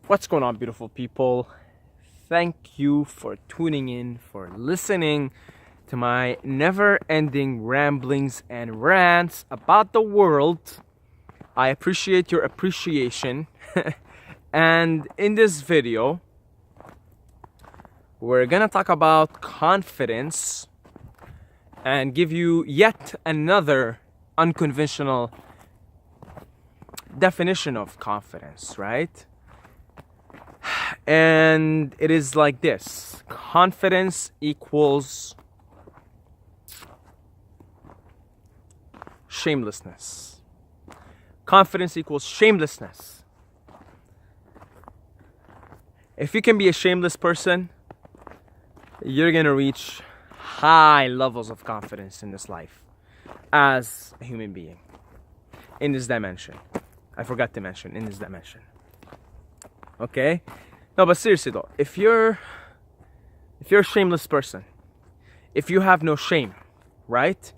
What's going on, beautiful people? Thank you for tuning in, for listening to my never-ending ramblings and rants about the world. I appreciate your appreciation. And in this video, we're gonna talk about confidence and give you yet another unconventional definition of confidence, right? And it is like this: confidence equals shamelessness. Confidence equals shamelessness. If you can be a shameless person, you're gonna reach high levels of confidence in this life as a human being, in this dimension. I forgot to mention, in this dimension. Okay? No, but seriously though, if you're a shameless person, if you have no shame, right?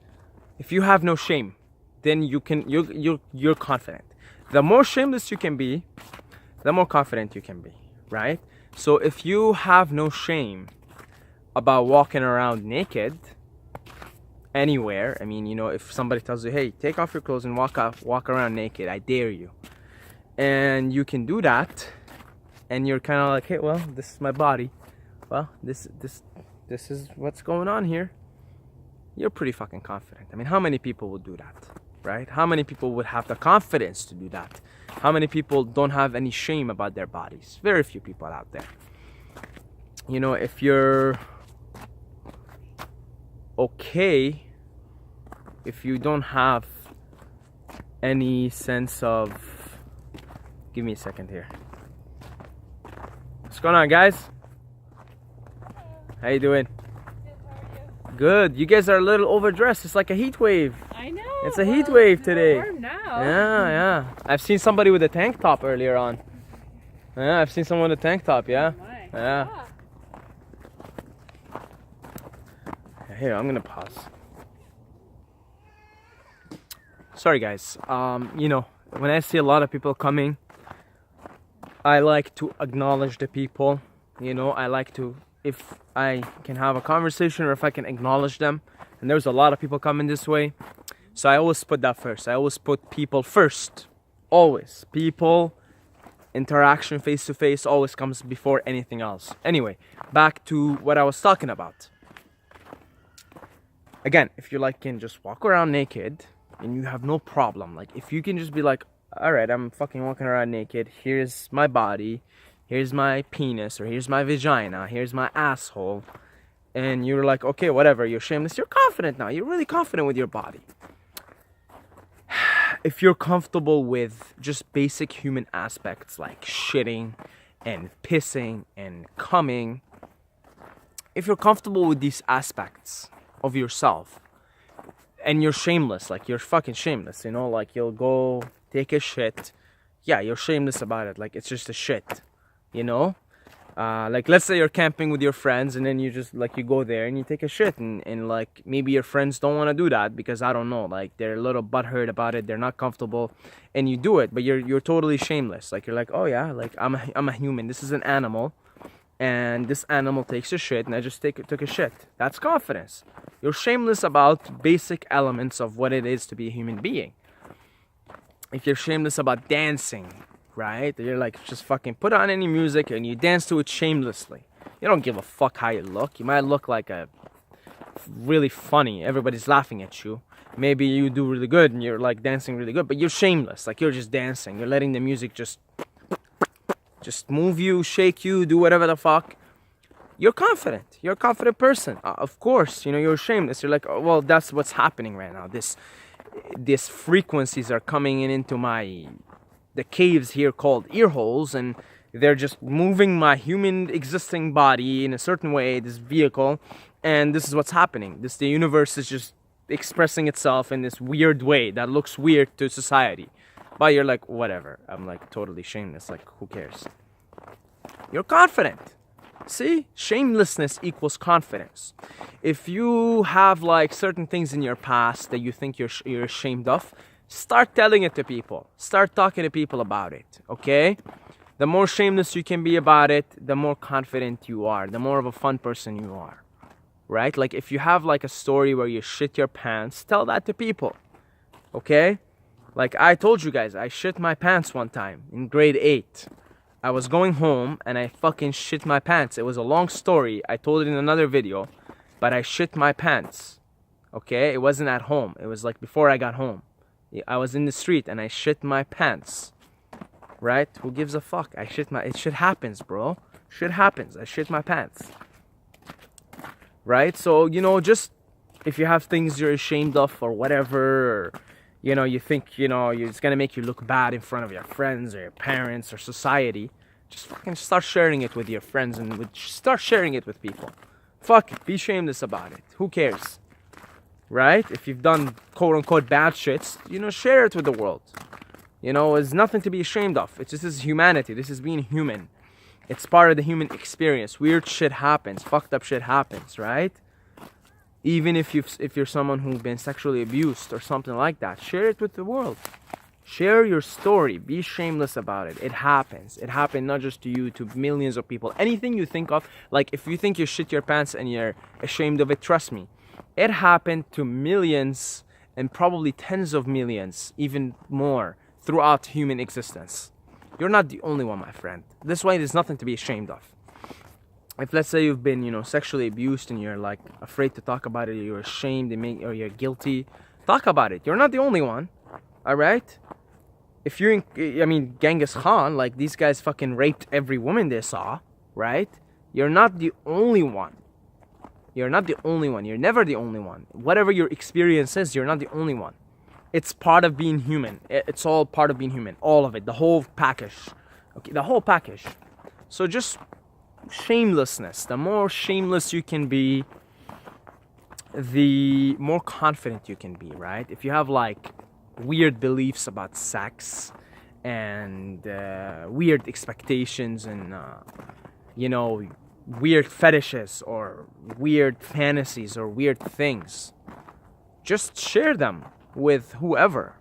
If you have no shame, then you're confident. The more shameless you can be, the more confident you can be, right? So if you have no shame about walking around naked anywhere, I mean, if somebody tells you, hey, take off your clothes and walk around naked, I dare you, and you can do that, and you're kind of like, hey, well, this is my body, well, this is what's going on here, you're pretty fucking confident. I mean, how many people would do that, right? How many people would have the confidence to do that? How many people don't have any shame about their bodies? Very few people out there. If you're okay, if you don't have any sense of, give me a second here. What's going on, guys? How you doing? Good. You guys are a little overdressed. It's like a heat wave. I know. It's a heat wave today. Warm now. Yeah. I've seen somebody with a tank top earlier on. Yeah, I've seen someone with a tank top. Yeah. Oh my. Yeah. Here, I'm gonna pause. Sorry, guys. When I see a lot of people coming, I like to acknowledge the people. I like to, if I can have a conversation or if I can acknowledge them. And there's a lot of people coming this way. So I always put that first. I always put people first. Always. People, interaction face to face always comes before anything else. Anyway, back to what I was talking about. Again, if you can just walk around naked and you have no problem. Like, if you can just be like, alright, I'm fucking walking around naked. Here's my body. Here's my penis, or here's my vagina. Here's my asshole. And you're like, okay, whatever. You're shameless. You're confident now. You're really confident with your body. If you're comfortable with just basic human aspects like shitting and pissing and coming, if you're comfortable with these aspects of yourself and you're shameless, like you're fucking shameless, like you'll go take a shit, yeah, you're shameless about it, like it's just a shit, like let's say you're camping with your friends and then you just you go there and you take a shit and like maybe your friends don't want to do that because I don't know, like they're a little butthurt about it, they're not comfortable, and you do it, but you're totally shameless, like you're like, oh yeah, like I'm a human, this is an animal, and this animal takes a shit and I just took a shit. That's confidence. You're shameless about basic elements of what it is to be a human being. If you're shameless about dancing, right? You're like, just fucking put on any music and you dance to it shamelessly. You don't give a fuck how you look. You might look like a really funny, everybody's laughing at you. Maybe you do really good and you're like dancing really good, but you're shameless. Like you're just dancing. You're letting the music just move you, shake you, do whatever the fuck. You're confident. You're a confident person. Of course, you're shameless. You're like, oh, well, that's what's happening right now. These frequencies are coming into the caves here called ear holes, and they're just moving my human existing body in a certain way, this vehicle, and this is what's happening. The universe is just expressing itself in this weird way that looks weird to society. But you're like, whatever. I'm like totally shameless. Like, who cares? You're confident. See? Shamelessness equals confidence. If you have certain things in your past that you think you're ashamed of, start telling it to people. Start talking to people about it, okay? The more shameless you can be about it, the more confident you are, the more of a fun person you are, right? Like if you have like a story where you shit your pants, tell that to people, okay? Like I told you guys, I shit my pants one time in grade 8. I was going home and I fucking shit my pants. It was a long story. I told it in another video, but I shit my pants. Okay? It wasn't at home. It was like before I got home. I was in the street and I shit my pants. Right? Who gives a fuck? It shit happens, bro. Shit happens. I shit my pants. Right? So, just if you have things you're ashamed of or whatever, or, you think, it's gonna make you look bad in front of your friends or your parents or society, just fucking start sharing it with your friends and start sharing it with people. Fuck it. Be shameless about it. Who cares? Right? If you've done quote-unquote bad shits, share it with the world. It's nothing to be ashamed of. This is humanity. This is being human. It's part of the human experience. Weird shit happens. Fucked up shit happens, right? Even if you're someone who's been sexually abused or something like that, share it with the world. Share your story. Be shameless about it. It happens. It happened not just to you, to millions of people. Anything you think of, like if you think you shit your pants and you're ashamed of it, trust me. It happened to millions and probably tens of millions, even more, throughout human existence. You're not the only one, my friend. This way, there's nothing to be ashamed of. If let's say you've been, sexually abused and you're like afraid to talk about it, or you're ashamed or you're guilty, talk about it. You're not the only one. All right? If you're Genghis Khan, like these guys fucking raped every woman they saw, right? You're not the only one. You're not the only one. You're never the only one. Whatever your experience is, you're not the only one. It's part of being human. It's all part of being human. All of it. The whole package. Okay, the whole package. So just shamelessness. The more shameless you can be, the more confident you can be, right? If you have like weird beliefs about sex and weird expectations and, weird fetishes or weird fantasies or weird things, just share them with whoever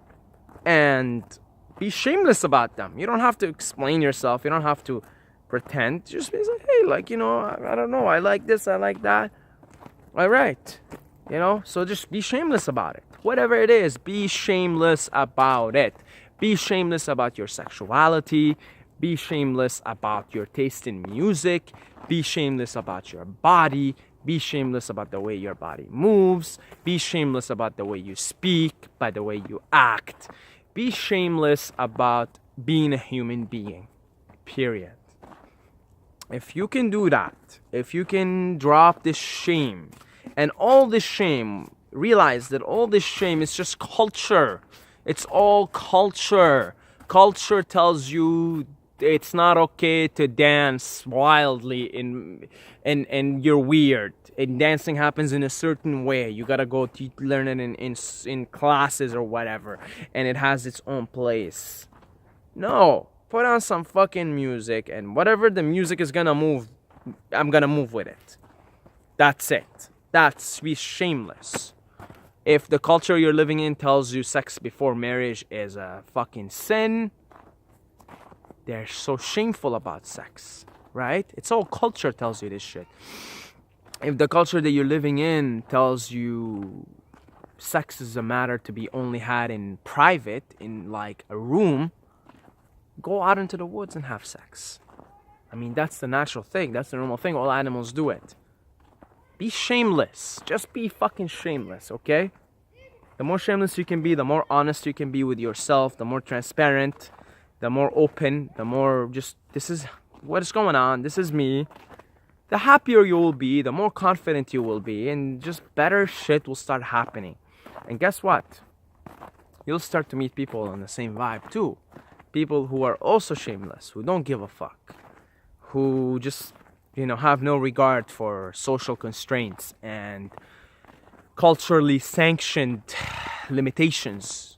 and be shameless about them. You don't have to explain yourself. You don't have to pretend. Just be like, hey, I don't know, I like this, I like that. All right, so just be shameless about it. Whatever it is, be shameless about it. Be shameless about your sexuality. Be shameless about your taste in music. Be shameless about your body. Be shameless about the way your body moves. Be shameless about the way you speak, by the way you act. Be shameless about being a human being. Period. If you can do that, if you can drop this shame, and all this shame, realize that all this shame is just culture. It's all culture. Culture tells you it's not okay to dance wildly and you're weird. And dancing happens in a certain way. You gotta go learn it in classes or whatever. And it has its own place. No. Put on some fucking music, and whatever the music is gonna move, I'm gonna move with it. That's it. That's be shameless. If the culture you're living in tells you sex before marriage is a fucking sin, they're so shameful about sex, right? It's all culture tells you this shit. If the culture that you're living in tells you sex is a matter to be only had in private, in like a room, go out into the woods and have sex. That's the natural thing. That's the normal thing. All animals do it. Be shameless. Just be fucking shameless, okay? The more shameless you can be, the more honest you can be with yourself, the more transparent, the more open, the more just, this is what is going on, this is me. The happier you will be, the more confident you will be, and just better shit will start happening. And guess what? You'll start to meet people on the same vibe too. People who are also shameless, who don't give a fuck, who just, have no regard for social constraints and culturally sanctioned limitations.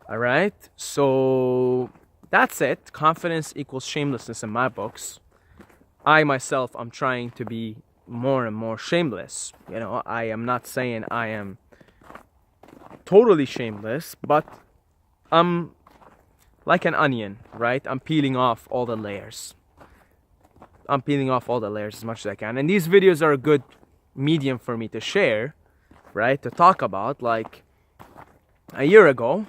All right? So that's it. Confidence equals shamelessness in my books. I myself, I'm trying to be more and more shameless. I am not saying I am totally shameless, but I'm like an onion, right? I'm peeling off all the layers. I'm peeling off all the layers as much as I can. And these videos are a good medium for me to share, right? To talk about. Like a year ago,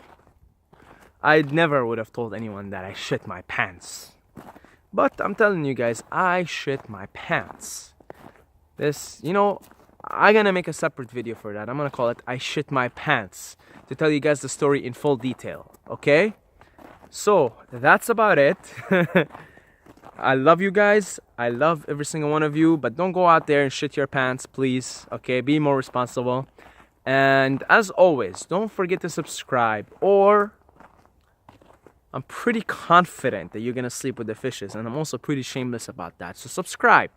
I never would have told anyone that I shit my pants. But I'm telling you guys, I shit my pants. This, you know, I'm gonna make a separate video for that. I'm gonna call it I Shit My Pants, to tell you guys the story in full detail, okay? So, that's about it. I love you guys. I love every single one of you, but don't go out there and shit your pants, please, okay? Be more responsible. And as always, don't forget to subscribe, or I'm pretty confident that you're gonna sleep with the fishes, and I'm also pretty shameless about that. So subscribe.